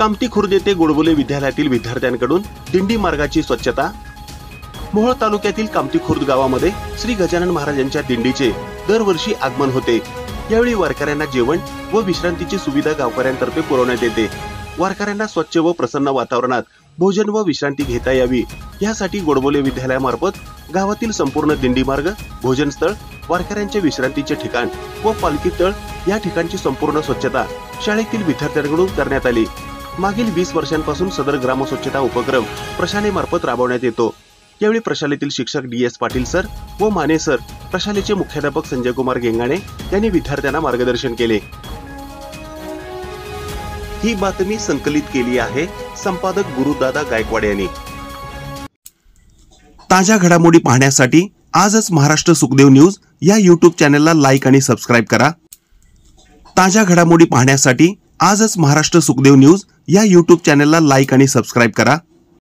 कामती खुर्द येथे गोडबोले विद्यालयातील विद्यार्थ्यांकडून दिंडी मार्गाची स्वच्छता। मोहोळ तालुक्यातील कामती खुर्द गावामध्ये श्री गजानन महाराजांच्या दिंडीचे दरवर्षी आगमन होते। यावेळी वारकऱ्यांना जेवण व विश्रांतीची सुविधा गावकऱ्यांतर्फे पुरवण्यात येते। वारकऱ्यांना स्वच्छ व प्रसन्न वातावरणात भोजन व विश्रांती घेता यावी यासाठी गोडबोले विद्यालयामार्फत गावातील संपूर्ण दिंडी मार्ग, भोजन स्थळ, वारकऱ्यांचे विश्रांतीचे ठिकाण व पालखी तळ या ठिकाणची संपूर्ण स्वच्छता शाळेतील विद्यार्थ्यांकडून करण्यात आली। मागील 20 वर्षांपासून सदर ग्राम स्वच्छता उपक्रम प्रशालेमार्फत राबवण्यात येतो। यावेळी प्रशालेतील शिक्षक DS पाटील सर व माने सर, प्रशालेचे मुख्याध्यापक संजय कुमार गेंगाणे यांनी विद्यार्थ्यांना मार्गदर्शन केले। ही बातमी संकलित केली आहे संपादक गुरुदादा गायकवाड यांनी। ताज्या घडामोडी पाहण्यासाठी आजच महाराष्ट्र सुखदेव न्यूज या YouTube चॅनलला लाईक आणि सबस्क्राइब करा। ताज्या घडामोडी पाहण्यासाठी आजच महाराष्ट्र सुखदेव न्यूज या YouTube चॅनलला लाईक आणि सबस्क्राइब करा।